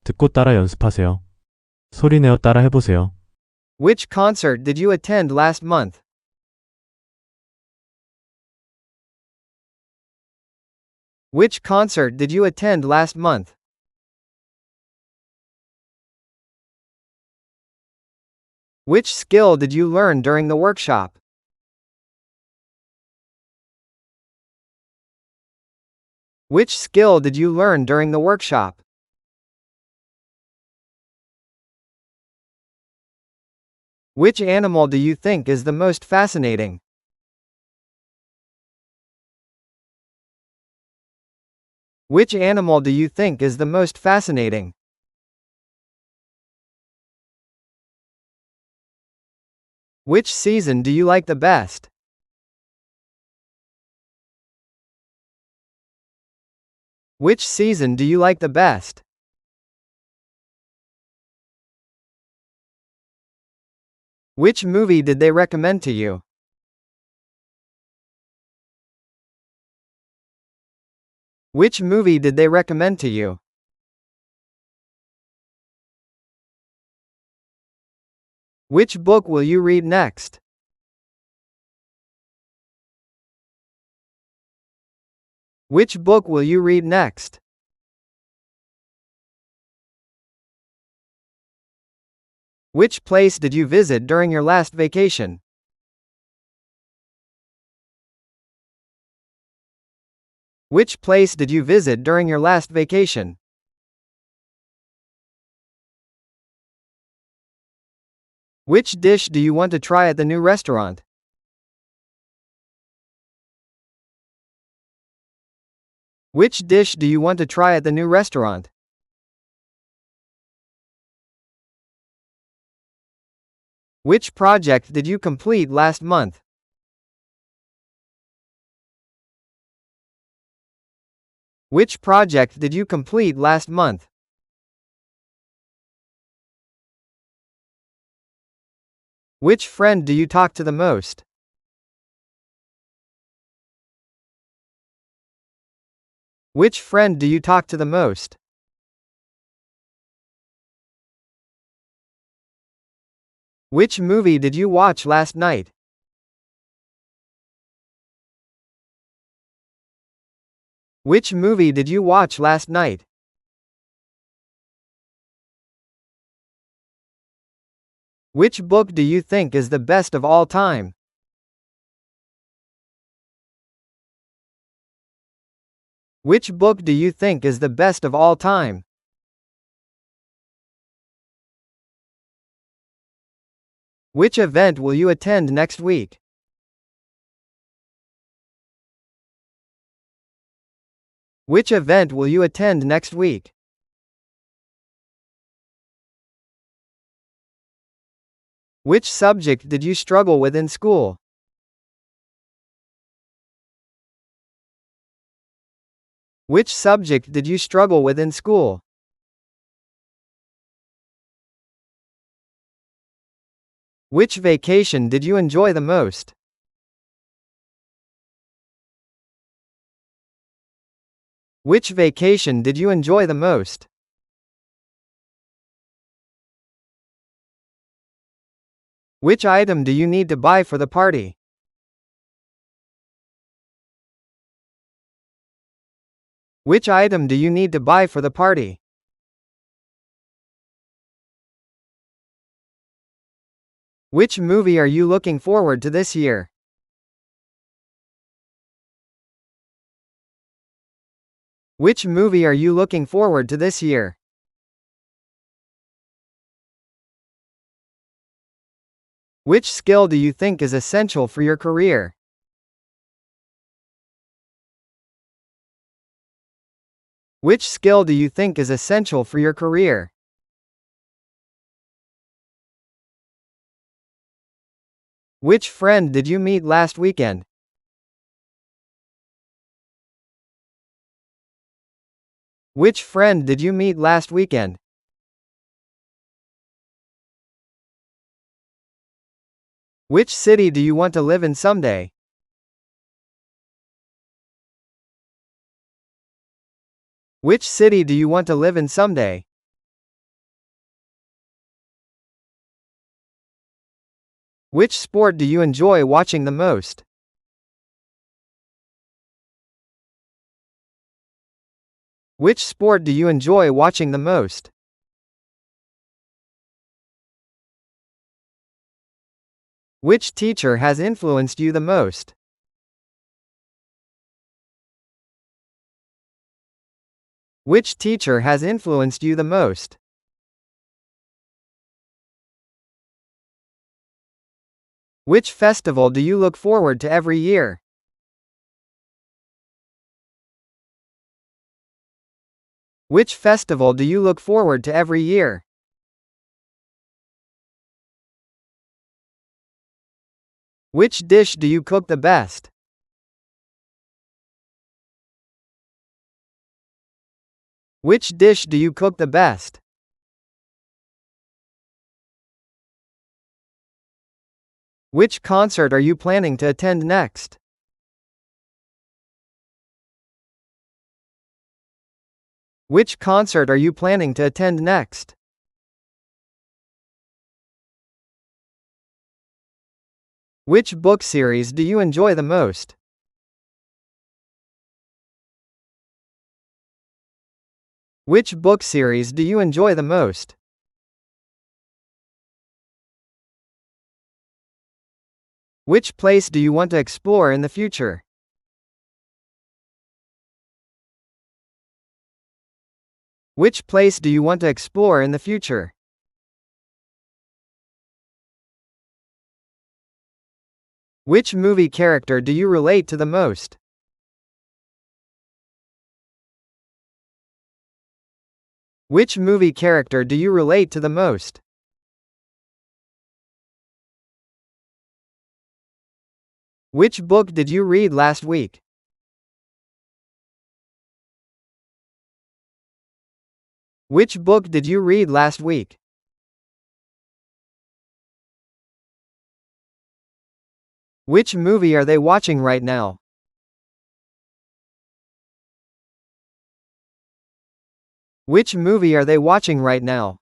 듣고 따라 연습하세요. 소리내어 따라 해보세요. Which concert did you attend last month? Which concert did you attend last month? Which skill did you learn during the workshop? Which skill did you learn during the workshop? Which animal do you think is the most fascinating? Which animal do you think is the most fascinating? Which season do you like the best? Which season do you like the best? Which movie did they recommend to you? Which movie did they recommend to you? Which book will you read next? Which book will you read next? Which place did you visit during your last vacation? Which place did you visit during your last vacation? Which dish do you want to try at the new restaurant? Which dish do you want to try at the new restaurant? Which project did you complete last month? Which project did you complete last month? Which friend do you talk to the most? Which friend do you talk to the most? Which movie did you watch last night? Which movie did you watch last night? Which book do you think is the best of all time? Which book do you think is the best of all time? Which event will you attend next week? Which event will you attend next week? Which subject did you struggle with in school? Which subject did you struggle with in school? Which vacation did you enjoy the most? Which vacation did you enjoy the most? Which item do you need to buy for the party? Which item do you need to buy for the party? Which movie are you looking forward to this year? Which movie are you looking forward to this year? Which skill do you think is essential for your career? Which skill do you think is essential for your career? Which friend did you meet last weekend? Which friend did you meet last weekend? Which city do you want to live in someday? Which city do you want to live in someday? Which sport do you enjoy watching the most? Which sport do you enjoy watching the most? Which teacher has influenced you the most? Which teacher has influenced you the most? Which festival do you look forward to every year? Which festival do you look forward to every year? Which dish do you cook the best? Which dish do you cook the best? Which concert are you planning to attend next? Which concert are you planning to attend next? Which book series do you enjoy the most? Which book series do you enjoy the most? Which place do you want to explore in the future? Which place do you want to explore in the future? Which movie character do you relate to the most? Which movie character do you relate to the most? Which book did you read last week? Which book did you read last week? Which movie are they watching right now? Which movie are they watching right now?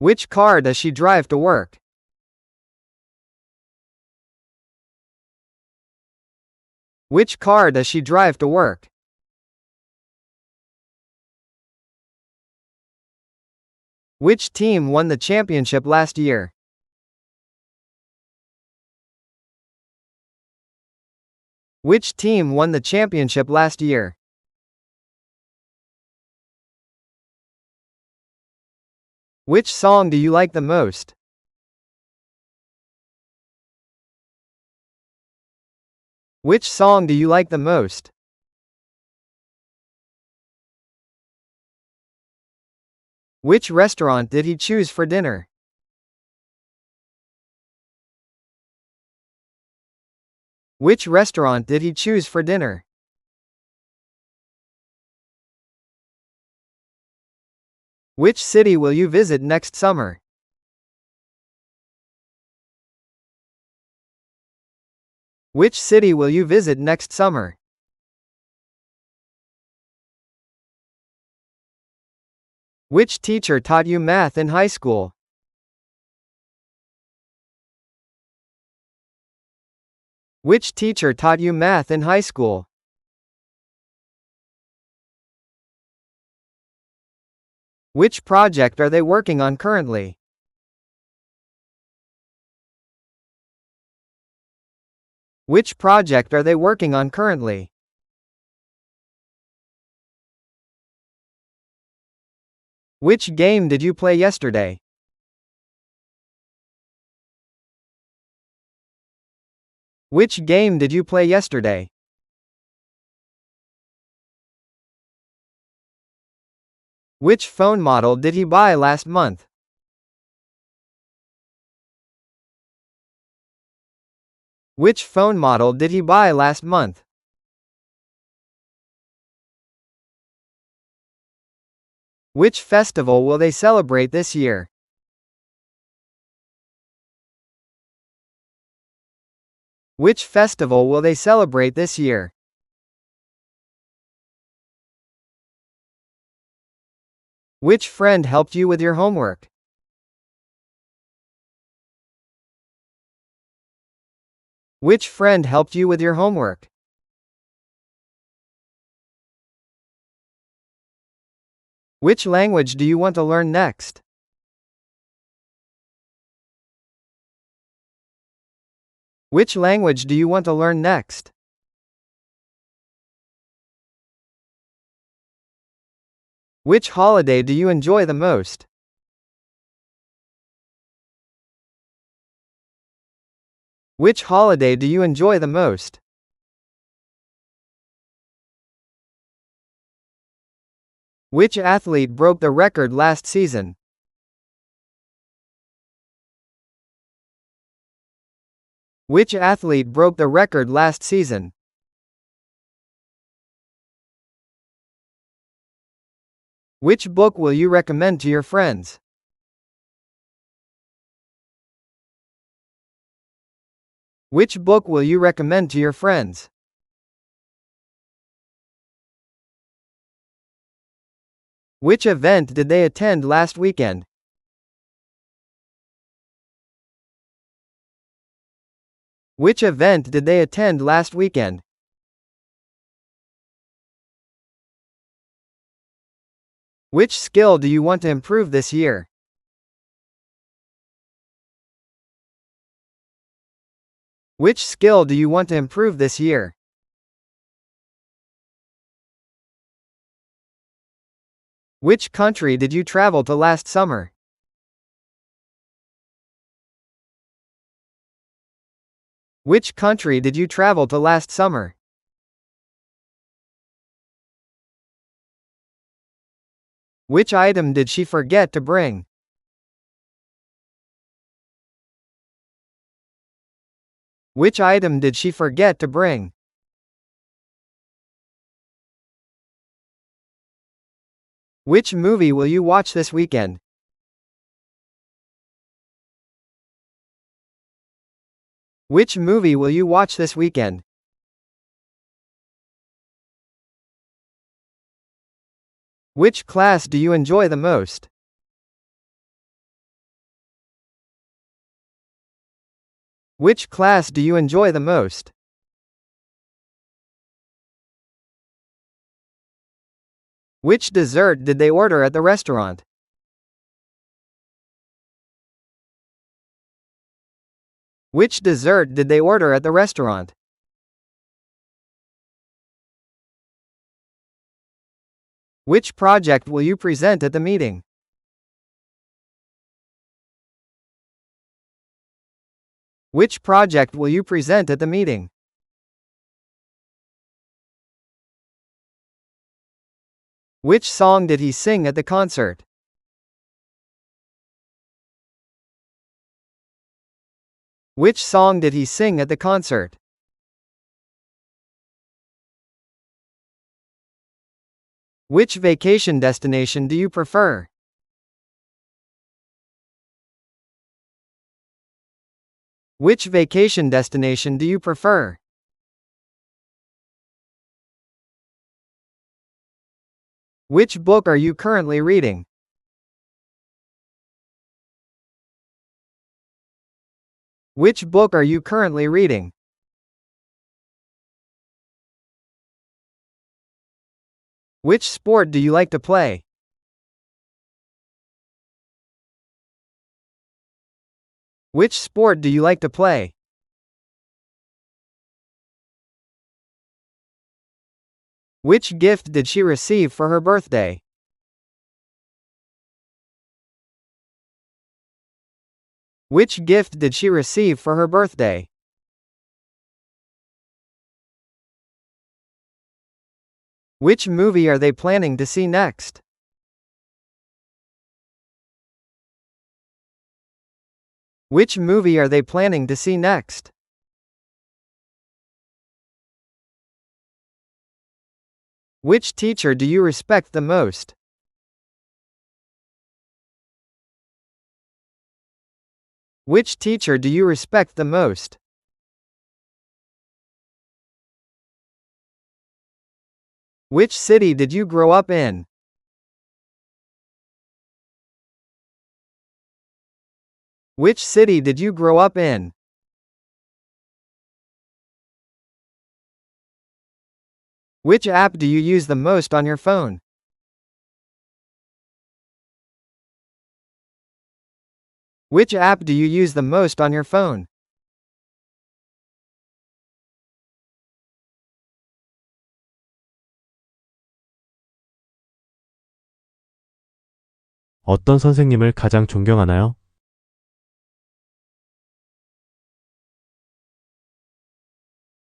Which car does she drive to work? Which car does she drive to work? Which team won the championship last year? Which team won the championship last year? Which song do you like the most? Which song do you like the most? Which restaurant did he choose for dinner? Which restaurant did he choose for dinner? Which city will you visit next summer? Which city will you visit next summer? Which teacher taught you math in high school? Which teacher taught you math in high school? Which project are they working on currently? Which project are they working on currently? Which game did you play yesterday? Which game did you play yesterday? Which phone model did he buy last month? Which phone model did he buy last month? Which festival will they celebrate this year? Which festival will they celebrate this year? Which friend helped you with your homework? Which friend helped you with your homework? Which language do you want to learn next? Which language do you want to learn next? Which holiday do you enjoy the most? Which holiday do you enjoy the most? Which athlete broke the record last season? Which athlete broke the record last season? Which book will you recommend to your friends? Which book will you recommend to your friends? Which event did they attend last weekend? Which event did they attend last weekend? Which skill do you want to improve this year? Which skill do you want to improve this year? Which country did you travel to last summer? Which country did you travel to last summer? Which item did she forget to bring? Which item did she forget to bring? Which movie will you watch this weekend? Which movie will you watch this weekend? Which class do you enjoy the most? Which class do you enjoy the most? Which dessert did they order at the restaurant? Which dessert did they order at the restaurant? Which project will you present at the meeting? Which project will you present at the meeting? Which song did he sing at the concert? Which song did he sing at the concert? Which vacation destination do you prefer? Which vacation destination do you prefer? Which book are you currently reading? Which book are you currently reading? Which sport do you like to play? Which sport do you like to play? Which gift did she receive for her birthday? Which gift did she receive for her birthday? Which movie are they planning to see next? Which movie are they planning to see next? Which teacher do you respect the most? Which teacher do you respect the most? Which city did you grow up in? Which city did you grow up in? Which app do you use the most on your phone? Which app do you use the most on your phone? 어떤 선생님을 가장 존경하나요?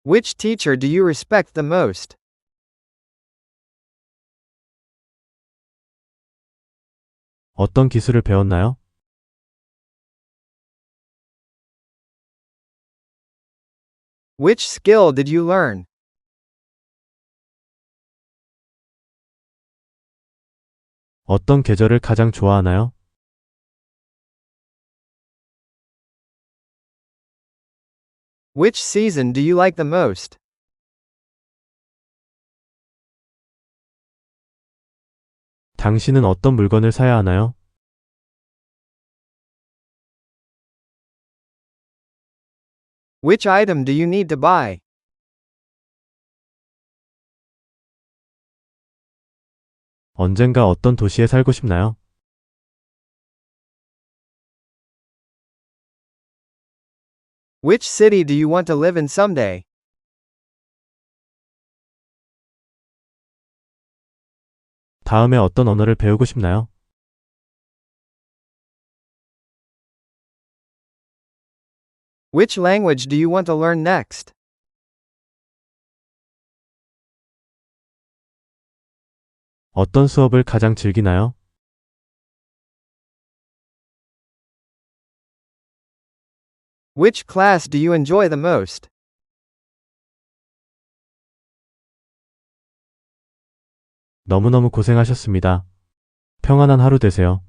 Which teacher do you respect the most? 어떤 기술을 배웠나요? Which skill did you learn? 어떤 계절을 가장 좋아하나요? Which season do you like the most? 당신은 어떤 물건을 사야 하나요? Which item do you need to buy? 언젠가 어떤 도시에 살고 싶나요? Which city do you want to live in someday? 다음에 어떤 언어를 배우고 싶나요? Which language do you want to learn next? 어떤 수업을 가장 즐기나요? Which class do you enjoy the most? 너무너무 고생하셨습니다. 평안한 하루 되세요.